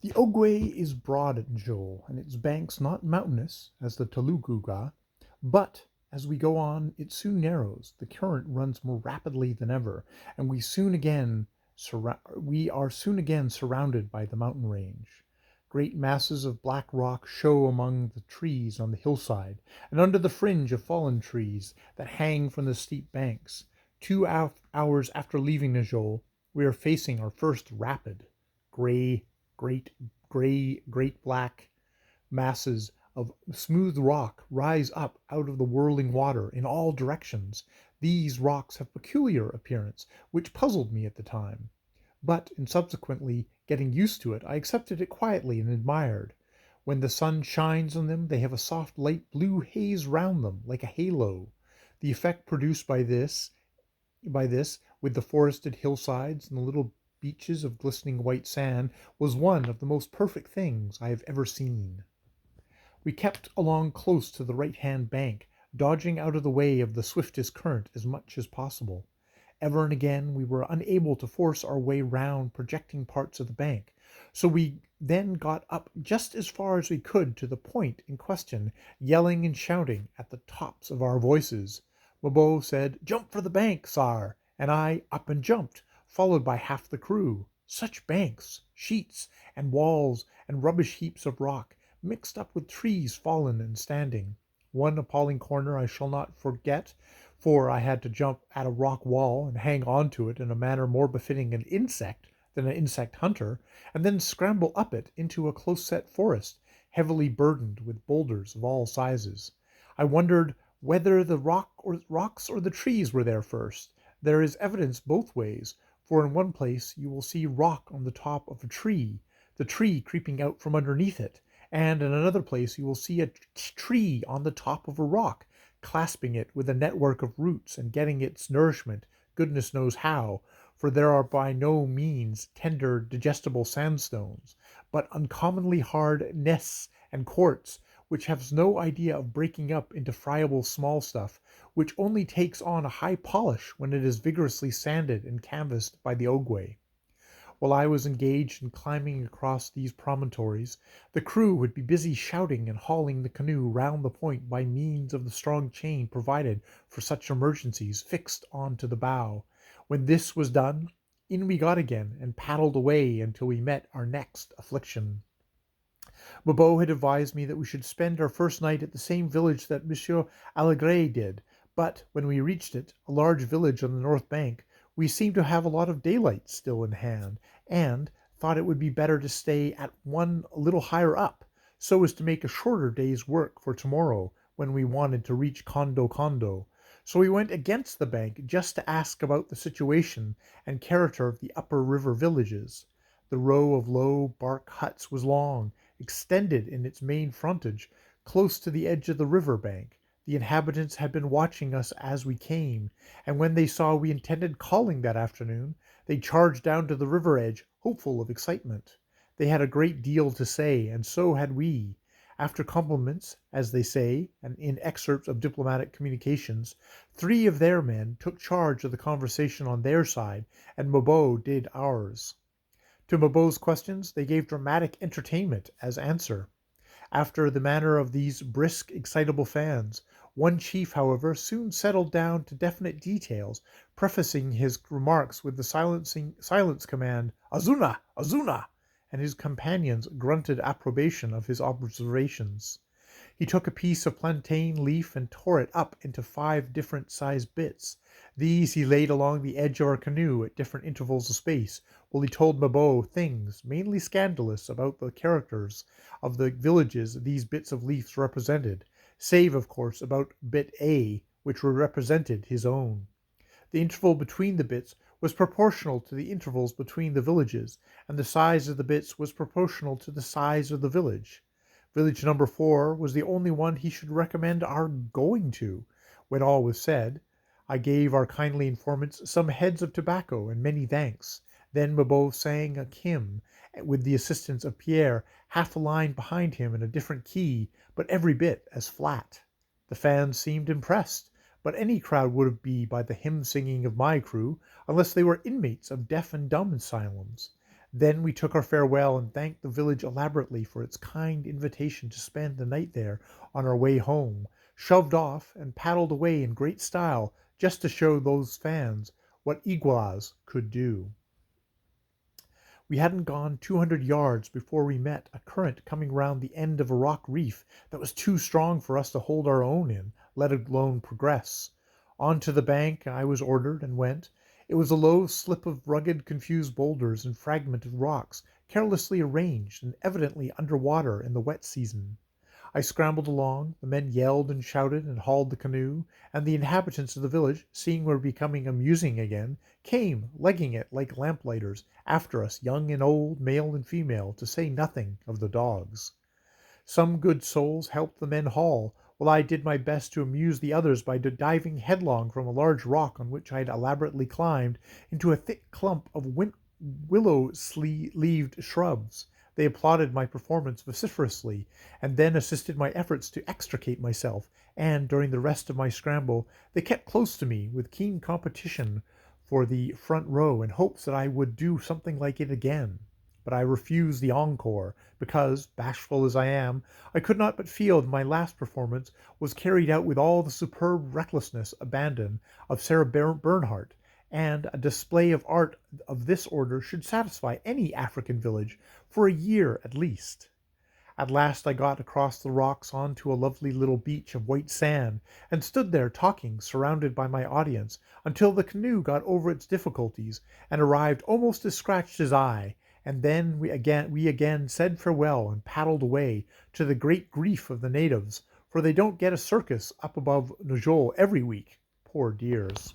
The Ogwe is broad at Njol, and its banks not mountainous, as the Teluguga, but as we go on it soon narrows, the current runs more rapidly than ever, and we are soon again surrounded by the mountain range. Great masses of black rock show among the trees on the hillside, and under the fringe of fallen trees that hang from the steep banks. Hours after leaving Najol, we are facing our first rapid. Gray, great, great black masses of smooth rock rise up out of the whirling water in all directions. These rocks have peculiar appearance, which puzzled me at the time. But in subsequently getting used to it, I accepted it quietly and admired. When the sun shines on them, they have a soft light blue haze round them, like a halo. The effect produced by this, with the forested hillsides and the little beaches of glistening white sand, was one of the most perfect things I have ever seen. We kept along close to the right-hand bank, dodging out of the way of the swiftest current as much as possible. Ever and again we were unable to force our way round projecting parts of the bank, so we then got up just as far as we could to the point in question, yelling and shouting at the tops of our voices. Mabeau said, "Jump for the bank, sar," and I up and jumped, followed by half the crew. Such banks, sheets, and walls, and rubbish heaps of rock, mixed up with trees fallen and standing. One appalling corner I shall not forget, for I had to jump at a rock wall and hang on to it in a manner more befitting an insect than an insect hunter, and then scramble up it into a close-set forest, heavily burdened with boulders of all sizes. I wondered whether the rocks or the trees were there first. There is evidence both ways, for in one place you will see rock on the top of a tree, the tree creeping out from underneath it, and in another place you will see a tree on the top of a rock, clasping it with a network of roots and getting its nourishment, goodness knows how, for there are by no means tender, digestible sandstones, but uncommonly hard nests and quartz, which has no idea of breaking up into friable small stuff, which only takes on a high polish when it is vigorously sanded and canvassed by the Ogwe. While I was engaged in climbing across these promontories, the crew would be busy shouting and hauling the canoe round the point by means of the strong chain provided for such emergencies fixed on to the bow. When this was done, in we got again and paddled away until we met our next affliction. Bobo had advised me that we should spend our first night at the same village that Monsieur Allegre did, but when we reached it, a large village on the north bank, we seemed to have a lot of daylight still in hand, and thought it would be better to stay at one a little higher up, so as to make a shorter day's work for tomorrow, when we wanted to reach Kondo Kondo. So we went against the bank just to ask about the situation and character of the upper river villages. The row of low bark huts was long, extended in its main frontage, close to the edge of the river bank. The inhabitants had been watching us as we came, and when they saw we intended calling that afternoon, they charged down to the river edge, hopeful of excitement. They had a great deal to say, and so had we. After compliments, as they say, and in excerpts of diplomatic communications, 3 of their men took charge of the conversation on their side, and Mabeau did ours. To Mabeau's questions they gave dramatic entertainment as answer, after the manner of these brisk, excitable fans. One chief, however, soon settled down to definite details, prefacing his remarks with the silence command, "Azuna! Azuna!" and his companions grunted approbation of his observations. He took a piece of plantain leaf and tore it up into 5 different sized bits. These he laid along the edge of our canoe at different intervals of space, while he told Mabeau things, mainly scandalous, about the characters of the villages these bits of leaves represented, save, of course, about bit A, which represented his own. The interval between the bits was proportional to the intervals between the villages, and the size of the bits was proportional to the size of the village. Village number 4 was the only one he should recommend our going to. When all was said, I gave our kindly informants some heads of tobacco and many thanks. Then Mabeau sang a hymn, with the assistance of Pierre, half a line behind him in a different key, but every bit as flat. The fans seemed impressed, but any crowd would be by the hymn singing of my crew, unless they were inmates of deaf and dumb asylums. Then we took our farewell and thanked the village elaborately for its kind invitation to spend the night there on our way home, shoved off, and paddled away in great style just to show those fans what iguas could do. We hadn't gone 200 yards before we met a current coming round the end of a rock reef that was too strong for us to hold our own in, let alone progress. On to the bank I was ordered, and went. It was a low slip of rugged, confused boulders and fragmented rocks, carelessly arranged, and evidently under water in the wet season. I scrambled along, the men yelled and shouted and hauled the canoe, and the inhabitants of the village, seeing we were becoming amusing again, came, legging it like lamplighters, after us, young and old, male and female, to say nothing of the dogs. Some good souls helped the men haul, while I did my best to amuse the others by diving headlong from a large rock on which I had elaborately climbed into a thick clump of willow-leaved shrubs. They applauded my performance vociferously, and then assisted my efforts to extricate myself, and, during the rest of my scramble, they kept close to me with keen competition for the front row in hopes that I would do something like it again. But I refused the encore, because, bashful as I am, I could not but feel that my last performance was carried out with all the superb recklessness, abandon of Sarah Bernhardt, and a display of art of this order should satisfy any African village for a year at least. At last I got across the rocks on to a lovely little beach of white sand, and stood there talking, surrounded by my audience, until the canoe got over its difficulties, and arrived almost as scratched as I, and then we again said farewell and paddled away, to the great grief of the natives, for they don't get a circus up above Nojol every week, poor dears.